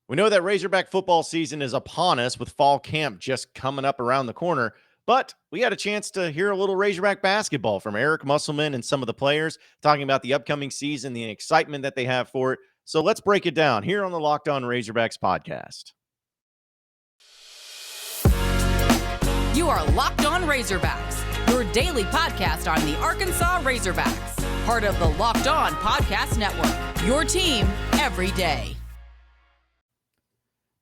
We know that Razorback football season is upon us with fall camp just coming up around the corner, but we had a chance to hear a little Razorback basketball from Eric Musselman and some of the players talking about the upcoming season, the excitement that they have for it. So let's break it down here on the Locked On Razorbacks podcast. You are Locked On Razorbacks, your daily podcast on the Arkansas Razorbacks, part of the Locked On Podcast Network, your team every day.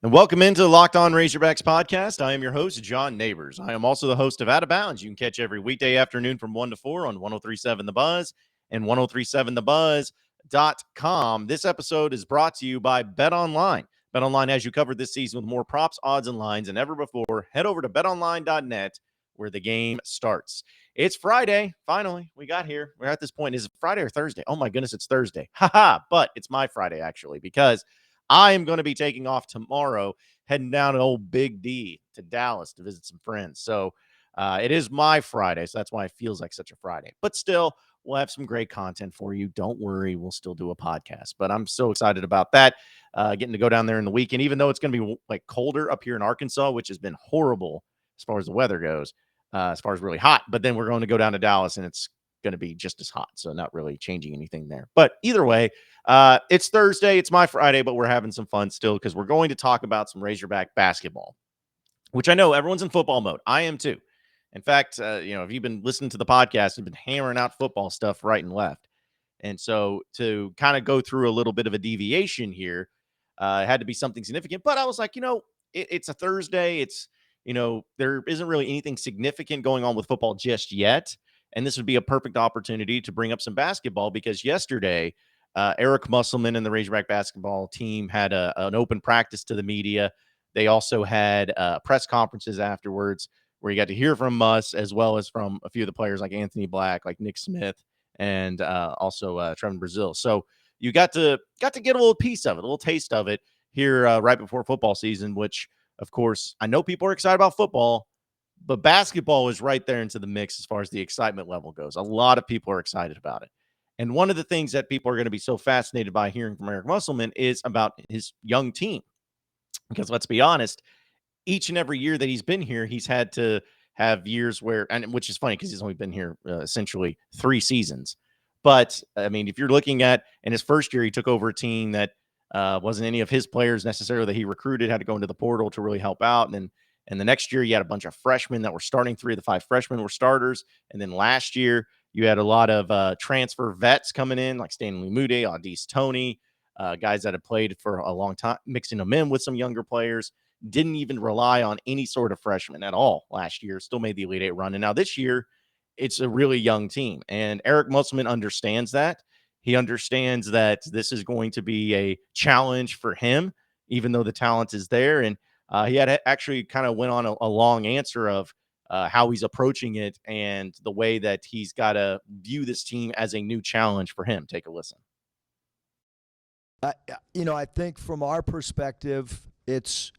And welcome into the Locked On Razorbacks podcast. I am your host, John Nabors. I am also the host of Out of Bounds. You can catch every weekday afternoon from 1 to 4 on 103.7 The Buzz and 103.7thebuzz.com. This episode is brought to you by BetOnline. BetOnline has you covered this season with more props, odds, and lines than ever before. Head over to betonline.net where the game starts. It's Friday. Finally, we got here. We're at this point. Is it Friday or Thursday? Oh, my goodness, it's Thursday. Haha, but it's my Friday, actually, because I am going to be taking off tomorrow, heading down to old Big D to Dallas to visit some friends. So it is my Friday, so that's why it feels like such a Friday. But still, we'll have some great content for you. Don't worry, we'll still do a podcast. But I'm so excited about that, getting to go down there in the weekend, even though it's going to be like colder up here in Arkansas, which has been horrible as far as the weather goes, as far as really hot. But then we're going to go down to Dallas, and it's going to be just as hot, so not really changing anything there. But either way, it's Thursday, it's my Friday, but we're having some fun still because we're going to talk about some Razorback basketball, which I know everyone's in football mode. I am too. In fact, if you've been listening to the podcast, I've been hammering out football stuff right and left. And so to kind of go through a little bit of a deviation here, it had to be something significant. But I was like, it's a Thursday. It's, there isn't really anything significant going on with football just yet. And this would be a perfect opportunity to bring up some basketball because yesterday, Eric Musselman and the Razorback basketball team had an open practice to the media. They also had press conferences afterwards where you got to hear from Muss as well as from a few of the players like Anthony Black, like Nick Smith, and also Trevin Brazil. So you got to get a little piece of it, a little taste of it here right before football season, which, of course, I know people are excited about football, but basketball is right there into the mix as far as the excitement level goes. A lot of people are excited about it. And one of the things that people are going to be so fascinated by hearing from Eric Musselman is about his young team. Because let's be honest, each and every year that he's been here, he's had to have years where, and which is funny because he's only been here essentially 3 seasons. But I mean, if you're looking at in his first year, he took over a team that wasn't any of his players necessarily that he recruited, had to go into the portal to really help out. And the next year, you had a bunch of freshmen that were starting. 3 of the 5 freshmen were starters. And then last year, you had a lot of transfer vets coming in, like Stanley Mude, Audis Tony, guys that had played for a long time, mixing them in with some younger players. Didn't even rely on any sort of freshman at all last year. Still made the Elite 8 run. And now this year, it's a really young team. And Eric Musselman understands that. He understands that this is going to be a challenge for him, even though the talent is there. And he had actually kind of went on a long answer of how he's approaching it and the way that he's got to view this team as a new challenge for him. Take a listen. I think from our perspective, here's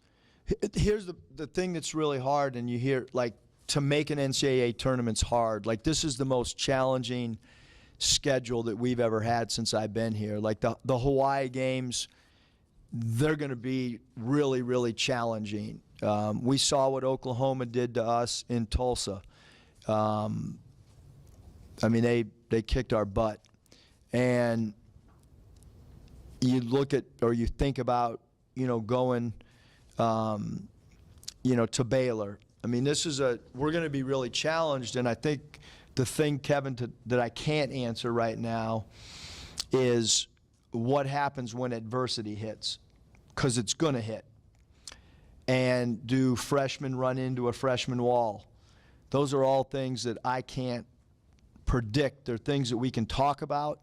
the thing that's really hard, and you hear, like, to make an NCAA tournament's hard. Like, this is the most challenging schedule that we've ever had since I've been here. Like, the Hawaii games, they're going to be really, really challenging. We saw what Oklahoma did to us in Tulsa. They kicked our butt. And you look at, or you think about, going, to Baylor. I mean, we're going to be really challenged. And I think the thing, Kevin, that I can't answer right now is what happens when adversity hits, because it's going to hit. And do freshmen run into a freshman wall? Those are all things that I can't predict. They're things that we can talk about.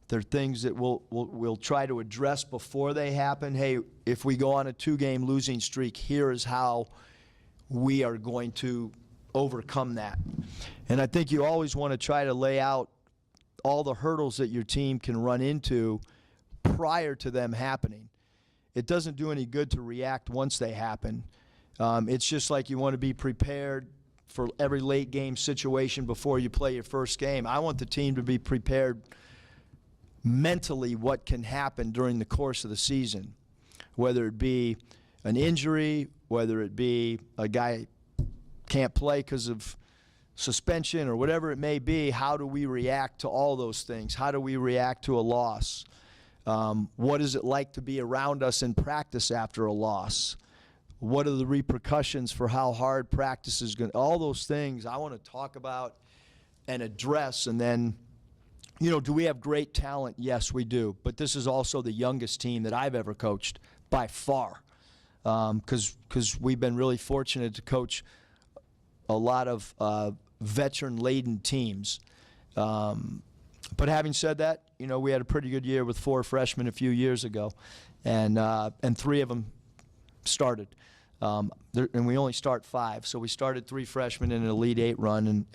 They're things that we'll try to address before they happen. Hey, if we go on a 2-game losing streak, here is how we are going to overcome that. And I think you always want to try to lay out all the hurdles that your team can run into prior to them happening. It doesn't do any good to react once they happen. It's just like you want to be prepared for every late game situation before you play your first game. I want the team to be prepared mentally what can happen during the course of the season. whether it be an injury, whether it be a guy can't play because of suspension or whatever it may be. How do we react to all those things? How do we react to a loss? What is it like to be around us in practice after a loss? What are the repercussions for how hard practice is going to, all those things I want to talk about and address. And then, do we have great talent? Yes, we do. But this is also the youngest team that I've ever coached by far, because we've been really fortunate to coach a lot of veteran-laden teams. But having said that, we had a pretty good year with 4 freshmen a few years ago, and 3 of them started. And we only start 5, so we started 3 freshmen in an Elite 8 run,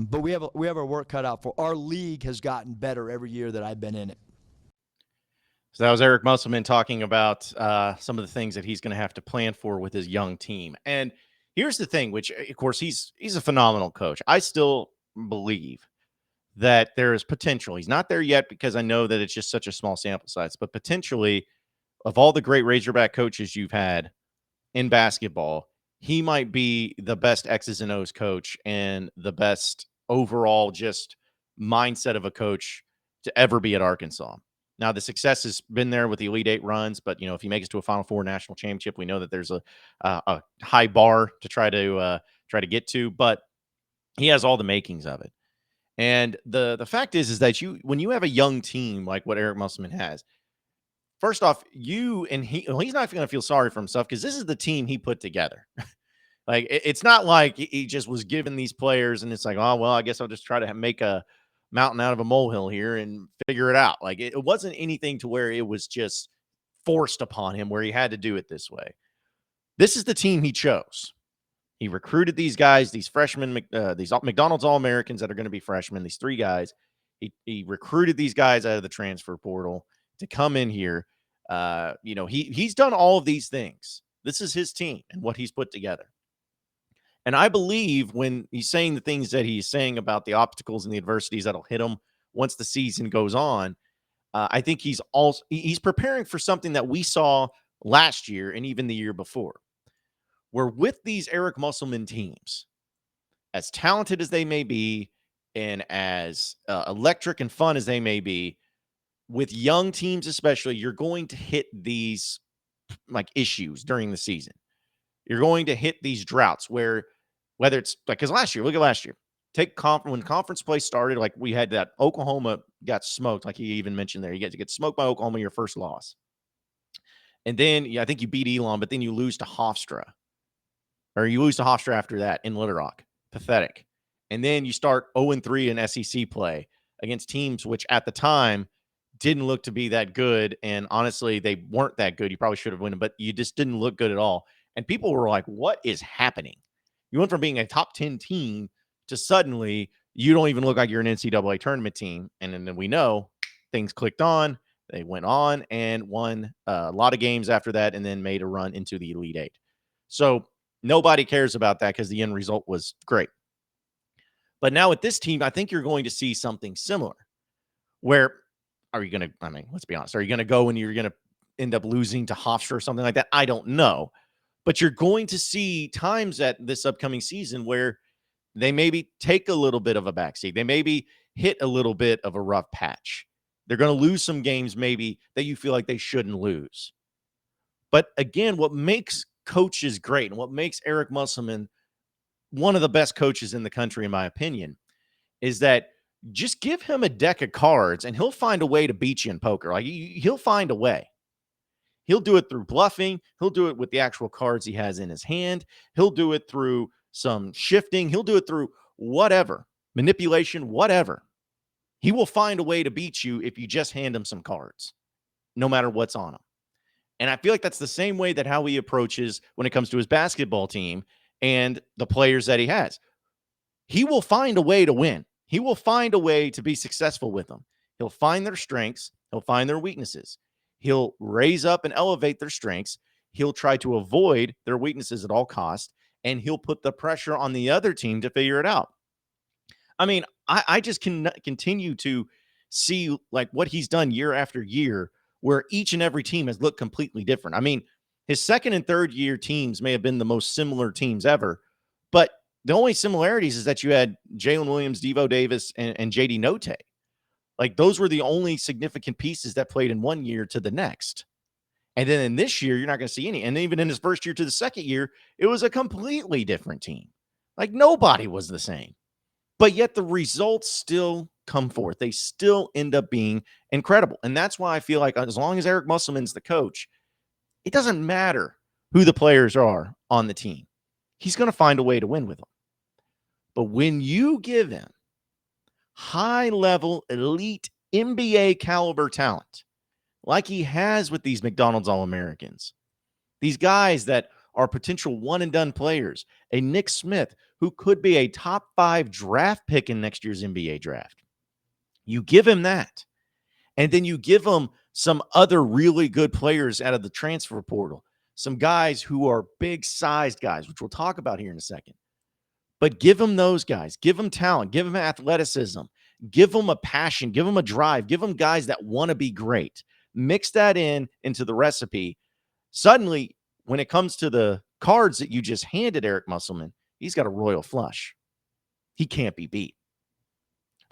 but we have our work cut out for. Our league has gotten better every year that I've been in it. So that was Eric Musselman talking about some of the things that he's going to have to plan for with his young team. And here's the thing, which, of course, he's a phenomenal coach. I still believe that there is potential. He's not there yet because I know that it's just such a small sample size, but potentially, of all the great Razorback coaches you've had in basketball, he might be the best X's and O's coach and the best overall just mindset of a coach to ever be at Arkansas. Now, the success has been there with the Elite 8 runs, but, if he makes it to a Final Four national championship, we know that there's a high bar to try to get to, but he has all the makings of it. And the fact is that when you have a young team like what Eric Musselman has, first off, he's not going to feel sorry for himself because this is the team he put together. Like, it's not like he just was given these players and it's like, oh, well, I guess I'll just try to make a mountain out of a molehill here and figure it out. Like, it wasn't anything to where it was just forced upon him where he had to do it this way. This is the team he chose. He recruited these guys, these freshmen, these McDonald's All-Americans that are going to be freshmen, these 3 guys. He recruited these guys out of the transfer portal to come in here. He's done all of these things. This is his team and what he's put together. And I believe when he's saying the things that he's saying about the obstacles and the adversities that'll hit him once the season goes on, I think he's preparing for something that we saw last year and even the year before. Where with these Eric Musselman teams, as talented as they may be and as electric and fun as they may be, with young teams especially, you're going to hit these issues during the season. You're going to hit these droughts whether it's because last year, look at last year. When conference play started, like we had that Oklahoma got smoked, like he even mentioned there. You get to get smoked by Oklahoma, your first loss. And then I think you beat Elon, but then you lose to Hofstra. Or you lose to Hofstra after that in Little Rock. Pathetic. And then you start 0-3 in SEC play against teams which at the time didn't look to be that good. And honestly, they weren't that good. You probably should have won, but you just didn't look good at all. And people were like, what is happening? You went from being a top 10 team to suddenly you don't even look like you're an NCAA tournament team. And then we know things clicked on. They went on and won a lot of games after that and then made a run into the Elite 8. So nobody cares about that because the end result was great. But now with this team, I think you're going to see something similar. Where are you going to, let's be honest, are you going to go and you're going to end up losing to Hofstra or something like that? I don't know. But you're going to see times at this upcoming season where they maybe take a little bit of a backseat. They maybe hit a little bit of a rough patch. They're going to lose some games maybe that you feel like they shouldn't lose. But again, what makes coaches great and what makes Eric Musselman one of the best coaches in the country, in my opinion, is that just give him a deck of cards and he'll find a way to beat you in poker. Like he'll find a way. He'll do it through bluffing. He'll do it with the actual cards he has in his hand. He'll do it through some shifting. He'll do it through whatever, manipulation, whatever. He will find a way to beat you if you just hand him some cards, no matter what's on them. And I feel like that's the same way that how he approaches when it comes to his basketball team and the players that he has. He will find a way to win. He will find a way to be successful with them. He'll find their strengths. He'll find their weaknesses. He'll raise up and elevate their strengths. He'll try to avoid their weaknesses at all costs, and he'll put the pressure on the other team to figure it out. I mean, I just can continue to see like what he's done year after year where each and every team has looked completely different. I mean, his second and third year teams may have been the most similar teams ever, but the only similarities is that you had Jalen Williams, Devo Davis, and JD Note. Like, those were the only significant pieces that played in one year to the next. And then in this year, you're not going to see any. And even in his first year to the second year, it was a completely different team. Like, nobody was the same. But yet the results still come forth. They still end up being incredible. And that's why I feel like as long as Eric Musselman's the coach, it doesn't matter who the players are on the team. He's going to find a way to win with them. But when you give him high-level, elite, NBA caliber talent, like he has with these McDonald's All-Americans, these guys that are potential one-and-done players, a Nick Smith who could be a top 5 draft pick in next year's NBA draft. You give him that, and then you give him some other really good players out of the transfer portal, some guys who are big-sized guys, which we'll talk about here in a second. But give them those guys. Give them talent. Give them athleticism. Give them a passion. Give them a drive. Give them guys that want to be great. Mix that into the recipe. Suddenly, when it comes to the cards that you just handed Eric Musselman, he's got a royal flush. He can't be beat.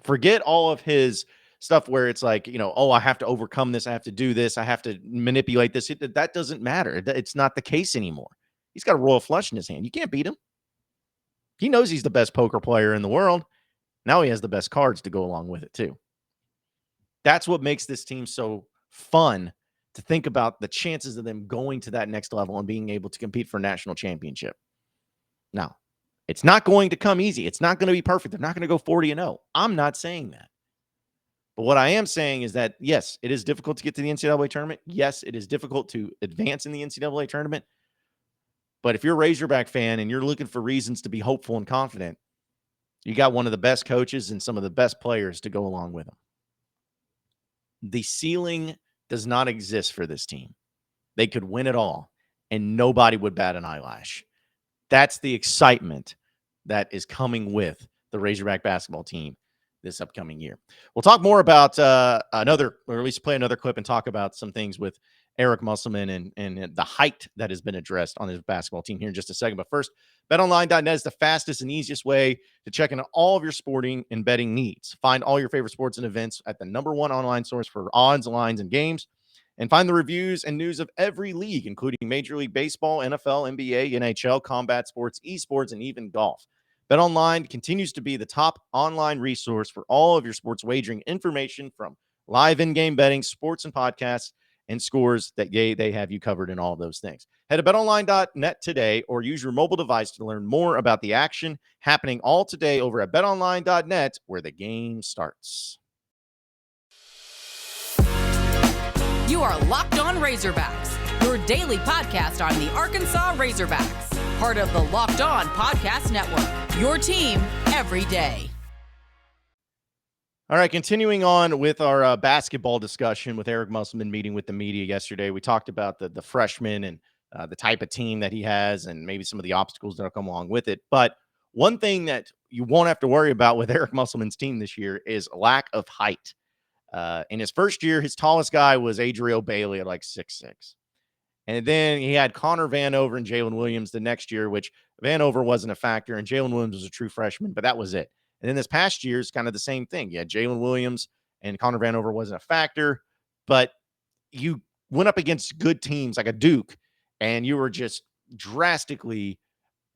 Forget all of his stuff where it's like, oh, I have to overcome this. I have to do this. I have to manipulate this. That doesn't matter. It's not the case anymore. He's got a royal flush in his hand. You can't beat him. He knows he's the best poker player in the world. Now he has the best cards to go along with it, too. That's what makes this team so fun to think about the chances of them going to that next level and being able to compete for a national championship. Now, it's not going to come easy. It's not going to be perfect. They're not going to go 40-0. I'm not saying that. But what I am saying is that, yes, it is difficult to get to the NCAA tournament. Yes, it is difficult to advance in the NCAA tournament. But if you're a Razorback fan and you're looking for reasons to be hopeful and confident, you got one of the best coaches and some of the best players to go along with them. The ceiling does not exist for this team. They could win it all, and nobody would bat an eyelash. That's the excitement that is coming with the Razorback basketball team this upcoming year. We'll talk more about or at least play another clip and talk about some things with Eric Musselman and the height that has been addressed on his basketball team here in just a second. But first, BetOnline.net is the fastest and easiest way to check into all of your sporting and betting needs. Find all your favorite sports and events at the #1 online source for odds, lines, and games. And find the reviews and news of every league, including Major League Baseball, NFL, NBA, NHL, combat sports, esports, and even golf. BetOnline continues to be the top online resource for all of your sports wagering information, from live in-game betting, sports and podcasts, and scores that they have you covered in all of those things. Head to betonline.net today or use your mobile device to learn more about the action happening all today over at betonline.net, where the game starts. You are Locked On Razorbacks, your daily podcast on the Arkansas Razorbacks, part of the Locked On Podcast Network, your team every day. All right, continuing on with our basketball discussion with Eric Musselman meeting with the media yesterday. We talked about the freshmen and the type of team that he has and maybe some of the obstacles that will come along with it. But one thing that you won't have to worry about with Eric Musselman's team this year is lack of height. In his first year, his tallest guy was Adriel Bailey at like 6'6". And then he had Connor Vanover and Jalen Williams the next year, which Vanover wasn't a factor, and Jalen Williams was a true freshman, but that was it. And then this past year is kind of the same thing. You had Jalen Williams and Connor Vanover wasn't a factor, but you went up against good teams like a Duke, and you were just drastically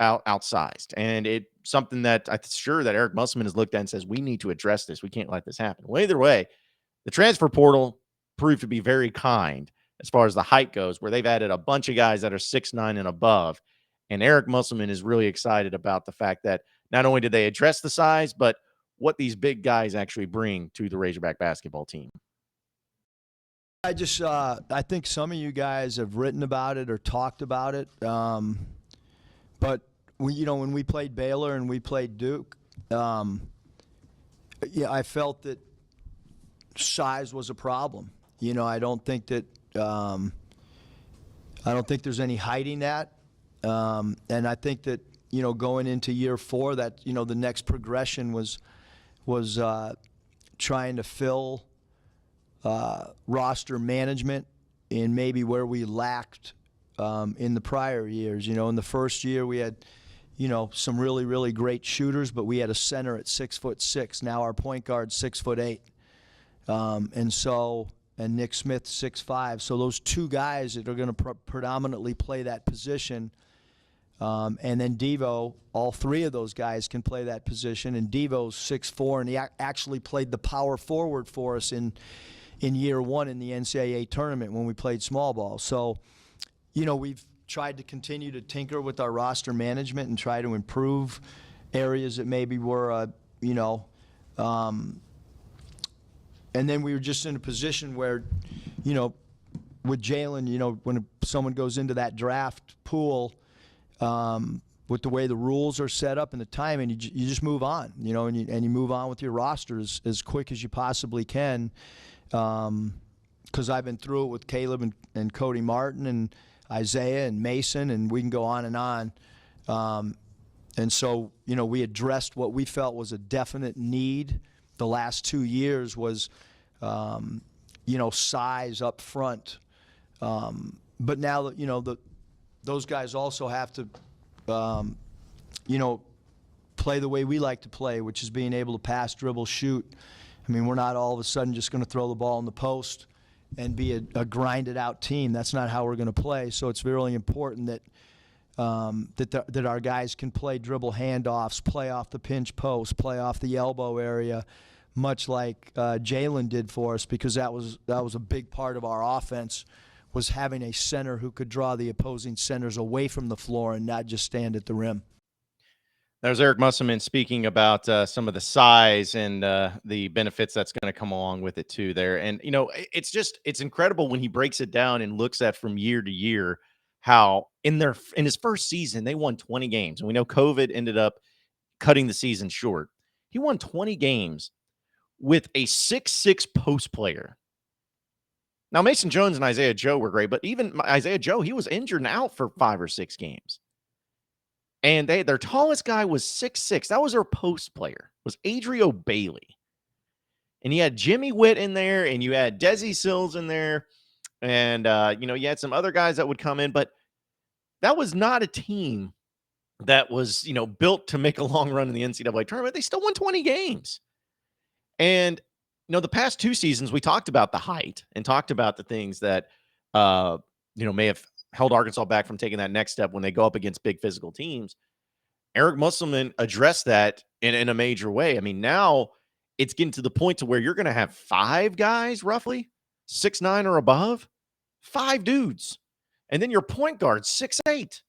outsized. And it's something that I'm sure that Eric Musselman has looked at and says, we need to address this. We can't let this happen. Well, either way, the transfer portal proved to be very kind as far as the height goes, where they've added a bunch of guys that are 6'9" and above. And Eric Musselman is really excited about the fact that not only did they address the size, but what these big guys actually bring to the Razorback basketball team. I think some of you guys have written about it or talked about it. But when we played Baylor and we played Duke, I felt that size was a problem. I don't think that there's any hiding that. And I think that going into year 4, that the next progression was trying to fill roster management and maybe where we lacked in the prior years. In the first year we had, some really, really great shooters, but we had a center at 6'6". Now our point guard's 6'8". And Nick Smith 6'5". So those two guys that are going to predominantly play that position. And then Devo, all three of those guys can play that position. And Devo's 6'4", and he actually played the power forward for us in year one in the NCAA tournament when we played small ball. So, we've tried to continue to tinker with our roster management and try to improve areas that maybe were, and then we were just in a position where, with Jalen, when someone goes into that draft pool, with the way the rules are set up and the timing, you just move on, and you move on with your rosters as quick as you possibly can. Because I've been through it with Caleb and Cody Martin and Isaiah and Mason, and we can go on and on. And so, we addressed what we felt was a definite need. The last 2 years was, size up front. But now, those guys also have to, play the way we like to play, which is being able to pass, dribble, shoot. I mean, we're not all of a sudden just going to throw the ball in the post and be a grinded-out team. That's not how we're going to play. So it's really important that that our guys can play dribble handoffs, play off the pinch post, play off the elbow area, much like Jalen did for us, because that was a big part of our offense, was having a center who could draw the opposing centers away from the floor and not just stand at the rim. There's Eric Musselman speaking about some of the size and the benefits that's going to come along with it too there. And, it's incredible when he breaks it down and looks at from year to year how in his first season, they won 20 games. And we know COVID ended up cutting the season short. He won 20 games with a 6'6" post player. Now, Mason Jones and Isaiah Joe were great, but even Isaiah Joe, he was injured and out for 5 or 6 games. And their tallest guy was 6'6". That was their post player, was Adrio Bailey. And you had Jimmy Witt in there, and you had Desi Sills in there. And, you had some other guys that would come in. But that was not a team that was, built to make a long run in the NCAA tournament. They still won 20 games. And, the past 2 seasons, we talked about the height and talked about the things that, may have held Arkansas back from taking that next step when they go up against big physical teams. Eric Musselman addressed that in a major way. I mean, now it's getting to the point to where you're going to have 5 guys, roughly 6'9" or above, 5 dudes. And then your point guard, 6'8".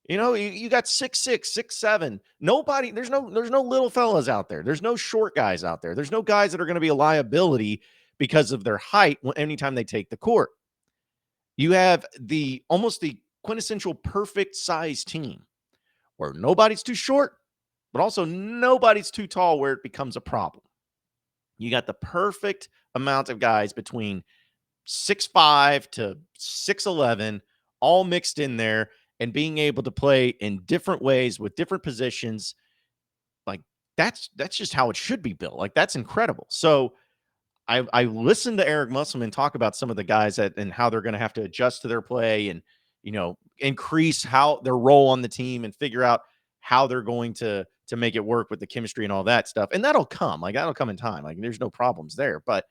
You got 6'6", 6'7". Nobody, there's no little fellas out there. There's no short guys out there. There's no guys that are going to be a liability because of their height anytime they take the court. You have almost the quintessential perfect size team where nobody's too short, but also nobody's too tall where it becomes a problem. You got the perfect amount of guys between 6'5" to 6'11", all mixed in there, and being able to play in different ways with different positions. Like that's just how it should be built. Like that's incredible. So I listened to Eric Musselman talk about some of the guys and how they're going to have to adjust to their play and, increase their role on the team and figure out how they're going to make it work with the chemistry and all that stuff. And that'll come. Like that'll come in time. Like there's no problems there. But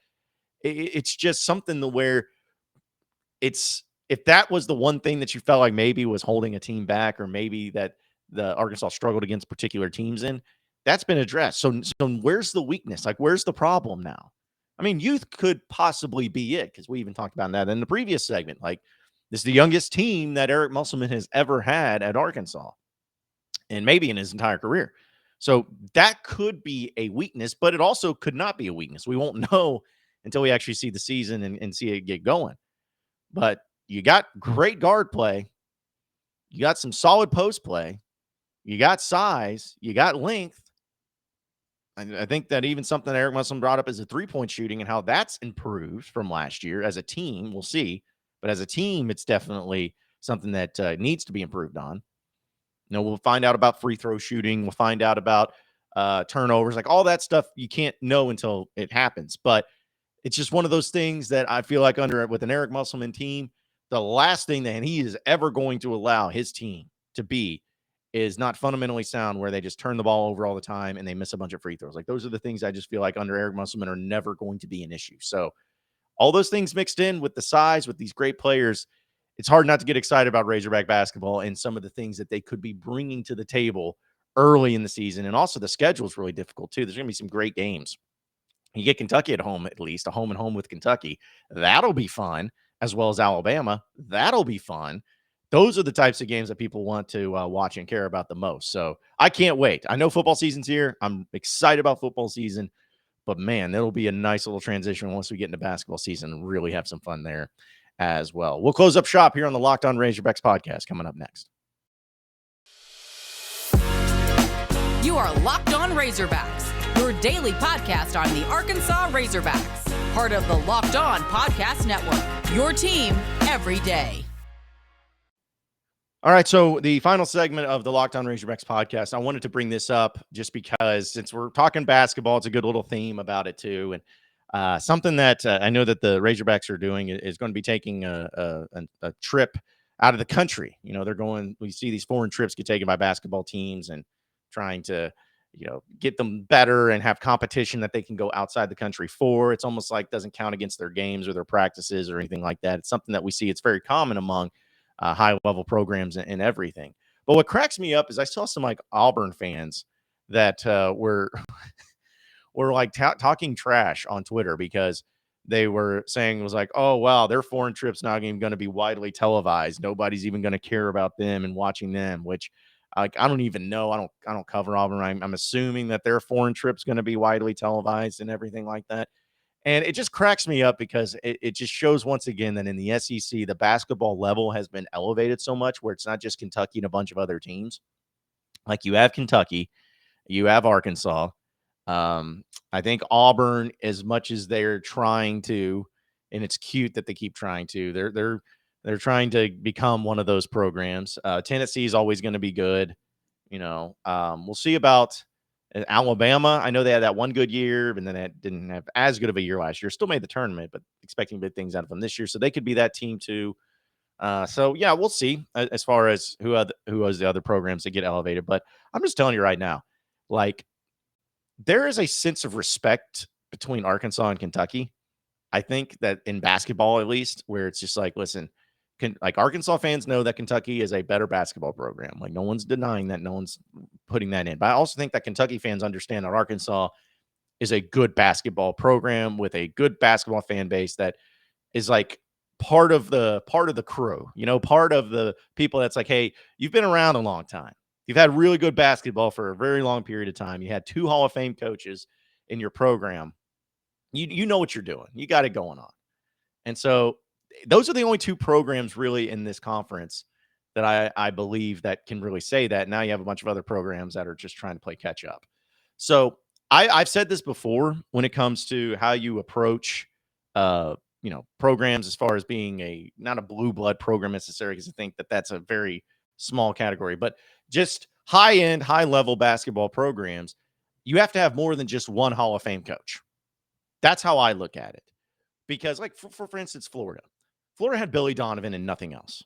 it's just something where if that was the one thing that you felt like maybe was holding a team back, or maybe that the Arkansas struggled against particular teams in, that's been addressed. So where's the weakness? Like where's the problem now? I mean, youth could possibly be it, because we even talked about that in the previous segment. Like, this is the youngest team that Eric Musselman has ever had at Arkansas, and maybe in his entire career. So that could be a weakness, but it also could not be a weakness. We won't know until we actually see the season and see it get going. But you got great guard play. You got some solid post play. You got size. You got length. I think that even something Eric Musselman brought up is a three-point shooting and how that's improved from last year. As a team, we'll see. But as a team, it's definitely something that needs to be improved on. We'll find out about free throw shooting. We'll find out about turnovers. Like all that stuff you can't know until it happens. But It's just one of those things that I feel like with an Eric Musselman team, the last thing that he is ever going to allow his team to be is not fundamentally sound, where they just turn the ball over all the time and they miss a bunch of free throws. Like, those are the things I just feel like under Eric Musselman are never going to be an issue. So all those things mixed in with the size, with these great players, it's hard not to get excited about Razorback basketball and some of the things that they could be bringing to the table early in the season. And also the schedule is really difficult too. There's going to be some great games. You get Kentucky at home, at least a home and home with Kentucky. That'll be fun, as well as Alabama. That'll be fun. Those are the types of games that people want to watch and care about the most. So I can't wait. I know football season's here. I'm excited about football season, but man, that'll be a nice little transition once we get into basketball season and really have some fun there as well. We'll close up shop here on the Locked On Razorbacks podcast coming up next. You are Locked On Razorbacks, your daily podcast on the Arkansas Razorbacks, part of the Locked On Podcast Network, your team every day. All right, so the final segment of the Locked On Razorbacks podcast, I wanted to bring this up just because since we're talking basketball, it's a good little theme about it too. And something that I know that the Razorbacks are doing is going to be taking a trip out of the country. You know, we see these foreign trips get taken by basketball teams and trying to, get them better and have competition that they can go outside the country for. It's almost like doesn't count against their games or their practices or anything like that. It's something that we see. It's very common among high-level programs and everything. But what cracks me up is I saw some like Auburn fans that were like talking trash on Twitter because they were saying it was like, oh, wow, their foreign trip's not even going to be widely televised. Nobody's even going to care about them and watching them, which like I don't even know. I don't cover Auburn. I'm assuming that their foreign trip's going to be widely televised and everything like that. And it just cracks me up because it just shows once again that in the SEC, the basketball level has been elevated so much where it's not just Kentucky and a bunch of other teams. Like you have Kentucky, you have Arkansas. I think Auburn, as much as they're trying to, and it's cute that they keep trying to, they're trying to become one of those programs. Tennessee is always going to be good. We'll see about Alabama. I know they had that one good year, and then it didn't have as good of a year last year. Still made the tournament, but expecting big things out of them this year. So they could be that team too. So yeah, we'll see as far as who has the other programs that get elevated. But I'm just telling you right now, like there is a sense of respect between Arkansas and Kentucky. I think that in basketball, at least, where it's just like, listen, like Arkansas fans know that Kentucky is a better basketball program. Like no one's denying that, no one's putting that in. But I also think that Kentucky fans understand that Arkansas is a good basketball program with a good basketball fan base that is like part of the crew, part of the people that's like, hey, you've been around a long time. You've had really good basketball for a very long period of time. You had 2 Hall of Fame coaches in your program. You know what you're doing. You got it going on. And so those are the only 2 programs really in this conference that I believe that can really say that. Now you have a bunch of other programs that are just trying to play catch up. So I've said this before when it comes to how you approach, programs as far as being not a blue blood program necessarily, because I think that that's a very small category, but just high end, high level basketball programs, you have to have more than just one Hall of Fame coach. That's how I look at it. Because like for instance, Florida had Billy Donovan and nothing else.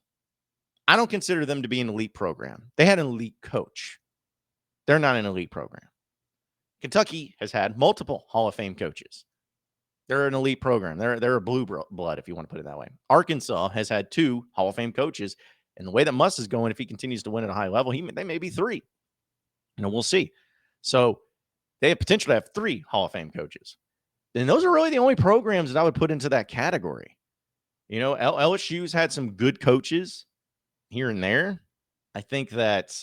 I don't consider them to be an elite program. They had an elite coach. They're not an elite program. Kentucky has had multiple Hall of Fame coaches. They're an elite program. They're a blue blood, if you want to put it that way. Arkansas has had 2 Hall of Fame coaches. And the way that Muss is going, if he continues to win at a high level, they may be 3. We'll see. So they have potential to have 3 Hall of Fame coaches. And those are really the only programs that I would put into that category. LSU's had some good coaches here and there. I think that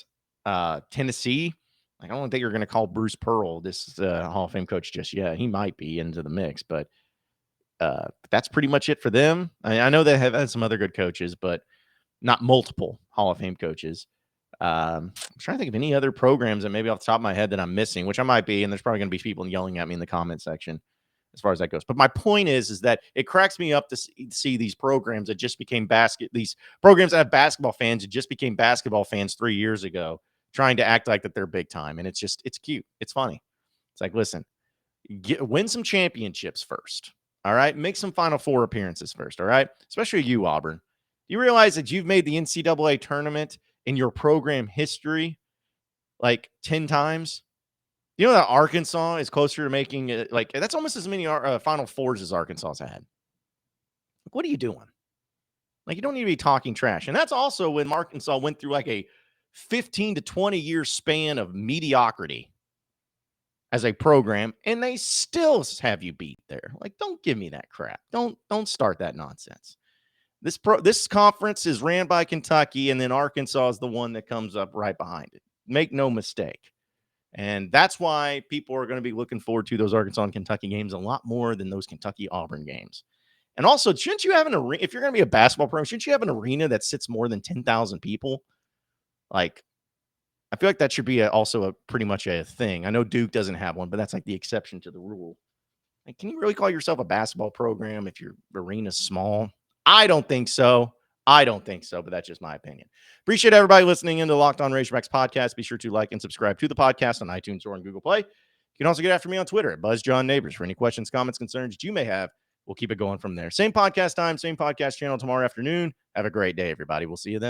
Tennessee, I don't think you're going to call Bruce Pearl this Hall of Fame coach just yet. He might be into the mix, but that's pretty much it for them. I know they have had some other good coaches, but not multiple Hall of Fame coaches. I'm trying to think of any other programs that maybe off the top of my head that I'm missing, which I might be, and there's probably going to be people yelling at me in the comment section as far as that goes. But my point is that it cracks me up to see these programs that just became these programs that have basketball fans that just became basketball fans 3 years ago, trying to act like that they're big time. And it's cute. It's funny. It's like, listen, win some championships first. All right. Make some Final Four appearances first. All right. Especially you, Auburn. Do you realize that you've made the NCAA tournament in your program history like 10 times? You know that Arkansas is closer to making it like that's almost as many Final Fours as Arkansas has had. Like, what are you doing? Like, you don't need to be talking trash. And that's also when Arkansas went through like a 15 to 20 year span of mediocrity as a program, and they still have you beat there. Like, don't give me that crap. Don't start that nonsense. This conference is ran by Kentucky, and then Arkansas is the one that comes up right behind it. Make no mistake. And that's why people are going to be looking forward to those Arkansas and Kentucky games a lot more than those Kentucky-Auburn games. And also, shouldn't you have an arena? If you're going to be a basketball program, shouldn't you have an arena that sits more than 10,000 people? Like, I feel like that should be also pretty much a thing. I know Duke doesn't have one, but that's like the exception to the rule. Like, can you really call yourself a basketball program if your arena's small? I don't think so. But that's just my opinion. Appreciate everybody listening in to Locked On Razorbacks podcast. Be sure to like and subscribe to the podcast on iTunes or on Google Play. You can also get after me on Twitter at BuzzJohnNabors for any questions, comments, concerns that you may have. We'll keep it going from there. Same podcast time, same podcast channel tomorrow afternoon. Have a great day, everybody. We'll see you then.